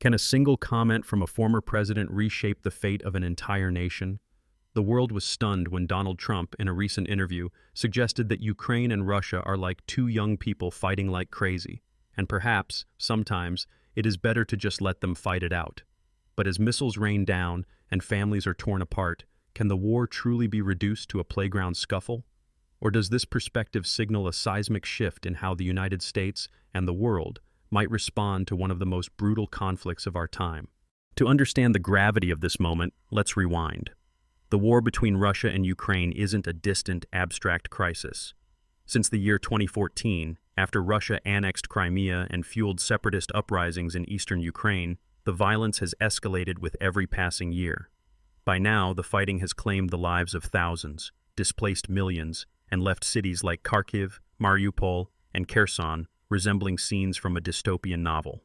Can a single comment from a former president reshape the fate of an entire nation? The world was stunned when Donald Trump, in a recent interview, suggested that Ukraine and Russia are like two young people fighting like crazy, and perhaps, sometimes, it is better to just let them fight it out. But as missiles rain down and families are torn apart, can the war truly be reduced to a playground scuffle? Or does this perspective signal a seismic shift in how the United States and the world might respond to one of the most brutal conflicts of our time? To understand the gravity of this moment, let's rewind. The war between Russia and Ukraine isn't a distant, abstract crisis. Since the year 2014, after Russia annexed Crimea and fueled separatist uprisings in eastern Ukraine, the violence has escalated with every passing year. By now, the fighting has claimed the lives of thousands, displaced millions, and left cities like Kharkiv, Mariupol, and Kherson resembling scenes from a dystopian novel.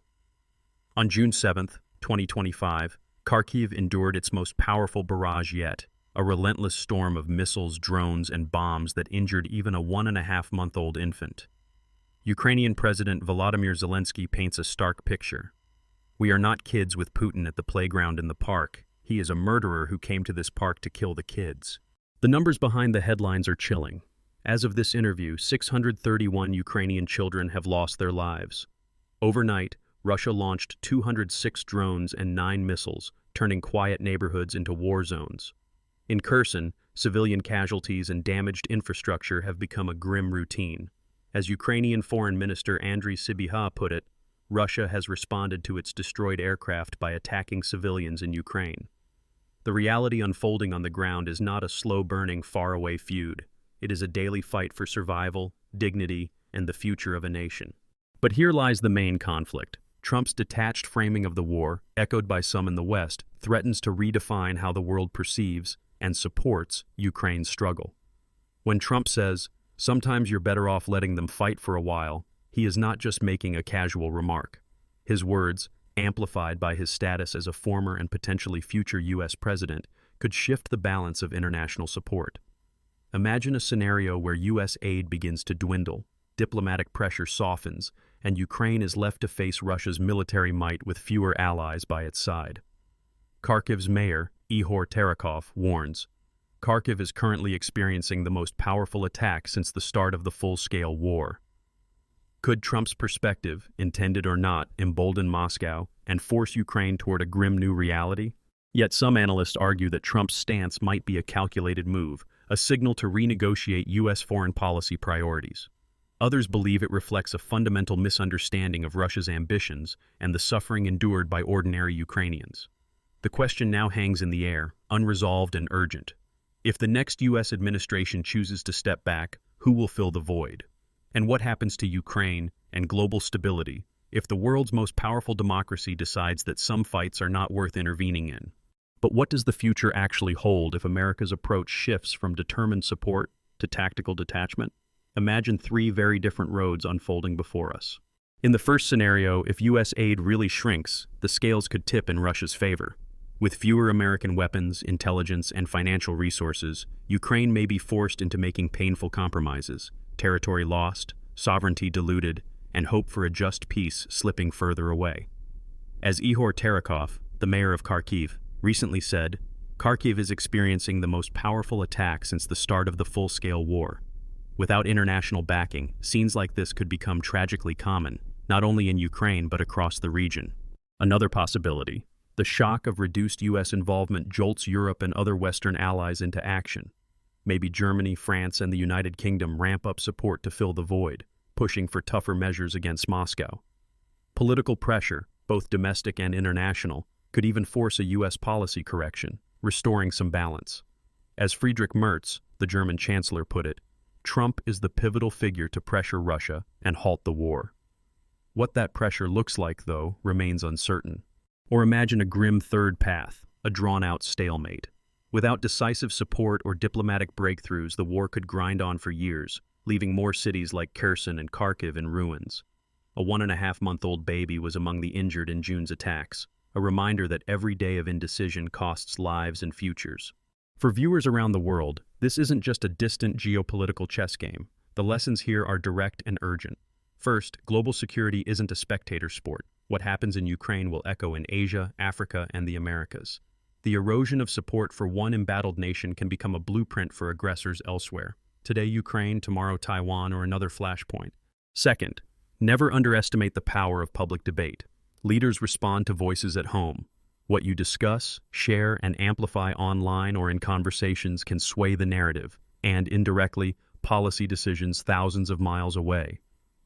On June 7, 2025, Kharkiv endured its most powerful barrage yet, a relentless storm of missiles, drones, and bombs that injured even a 1.5-month-old infant. Ukrainian President Volodymyr Zelensky paints a stark picture. "We are not kids with Putin at the playground in the park. He is a murderer who came to this park to kill the kids." The numbers behind the headlines are chilling. As of this interview, 631 Ukrainian children have lost their lives. Overnight, Russia launched 206 drones and 9 missiles, turning quiet neighborhoods into war zones. In Kherson, civilian casualties and damaged infrastructure have become a grim routine. As Ukrainian Foreign Minister Andriy Sybiha put it, Russia has responded to its destroyed aircraft by attacking civilians in Ukraine. The reality unfolding on the ground is not a slow-burning, faraway feud. It is a daily fight for survival, dignity, and the future of a nation. But here lies the main conflict. Trump's detached framing of the war, echoed by some in the West, threatens to redefine how the world perceives and supports Ukraine's struggle. When Trump says, "Sometimes you're better off letting them fight for a while," he is not just making a casual remark. His words, amplified by his status as a former and potentially future U.S. president, could shift the balance of international support. Imagine a scenario where U.S. aid begins to dwindle, diplomatic pressure softens, and Ukraine is left to face Russia's military might with fewer allies by its side. Kharkiv's mayor, Ihor Terekov, warns, "Kharkiv is currently experiencing the most powerful attack since the start of the full-scale war." Could Trump's perspective, intended or not, embolden Moscow and force Ukraine toward a grim new reality? Yet some analysts argue that Trump's stance might be a calculated move, a signal to renegotiate U.S. foreign policy priorities. Others believe it reflects a fundamental misunderstanding of Russia's ambitions and the suffering endured by ordinary Ukrainians. The question now hangs in the air, unresolved and urgent. If the next U.S. administration chooses to step back, who will fill the void? And what happens to Ukraine and global stability if the world's most powerful democracy decides that some fights are not worth intervening in? But what does the future actually hold if America's approach shifts from determined support to tactical detachment? Imagine 3 very different roads unfolding before us. In the first scenario, if U.S. aid really shrinks, the scales could tip in Russia's favor. With fewer American weapons, intelligence, and financial resources, Ukraine may be forced into making painful compromises, territory lost, sovereignty diluted, and hope for a just peace slipping further away. As Ihor Terekov, the mayor of Kharkiv, recently said, "Kharkiv is experiencing the most powerful attack since the start of the full-scale war." Without international backing, scenes like this could become tragically common, not only in Ukraine but across the region. Another possibility, the shock of reduced U.S. involvement jolts Europe and other Western allies into action. Maybe Germany, France, and the United Kingdom ramp up support to fill the void, pushing for tougher measures against Moscow. Political pressure, both domestic and international, could even force a U.S. policy correction, restoring some balance. As Friedrich Merz, the German chancellor, put it, Trump is the pivotal figure to pressure Russia and halt the war. What that pressure looks like, though, remains uncertain. Or imagine a grim third path, a drawn-out stalemate. Without decisive support or diplomatic breakthroughs, the war could grind on for years, leaving more cities like Kherson and Kharkiv in ruins. A 1.5-month-old baby was among the injured in June's attacks, a reminder that every day of indecision costs lives and futures. For viewers around the world, this isn't just a distant geopolitical chess game. The lessons here are direct and urgent. First, global security isn't a spectator sport. What happens in Ukraine will echo in Asia, Africa, and the Americas. The erosion of support for one embattled nation can become a blueprint for aggressors elsewhere. Today Ukraine, tomorrow Taiwan, or another flashpoint. Second, never underestimate the power of public debate. Leaders respond to voices at home. What you discuss, share, and amplify online or in conversations can sway the narrative, and indirectly, policy decisions thousands of miles away.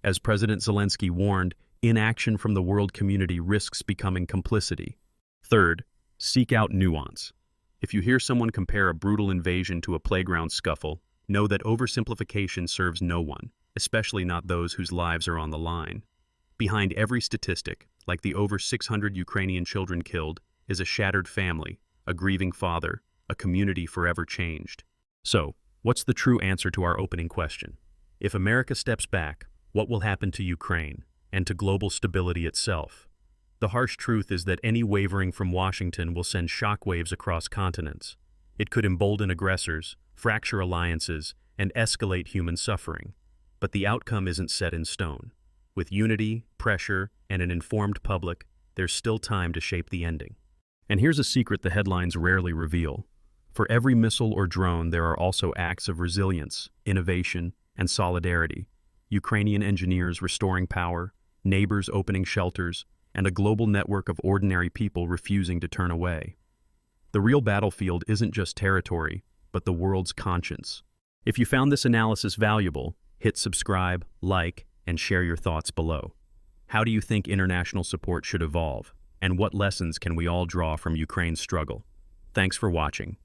As President Zelensky warned, inaction from the world community risks becoming complicity. Third, seek out nuance. If you hear someone compare a brutal invasion to a playground scuffle, know that oversimplification serves no one, especially not those whose lives are on the line. Behind every statistic, like the over 600 Ukrainian children killed, is a shattered family, a grieving father, a community forever changed. So, what's the true answer to our opening question? If America steps back, what will happen to Ukraine and to global stability itself? The harsh truth is that any wavering from Washington will send shockwaves across continents. It could embolden aggressors, fracture alliances, and escalate human suffering. But the outcome isn't set in stone. With unity, pressure, and an informed public, there's still time to shape the ending. And here's a secret the headlines rarely reveal. For every missile or drone, there are also acts of resilience, innovation, and solidarity. Ukrainian engineers restoring power, neighbors opening shelters, and a global network of ordinary people refusing to turn away. The real battlefield isn't just territory, but the world's conscience. If you found this analysis valuable, hit subscribe, like, and share your thoughts below. How do you think international support should evolve? And what lessons can we all draw from Ukraine's struggle? Thanks for watching.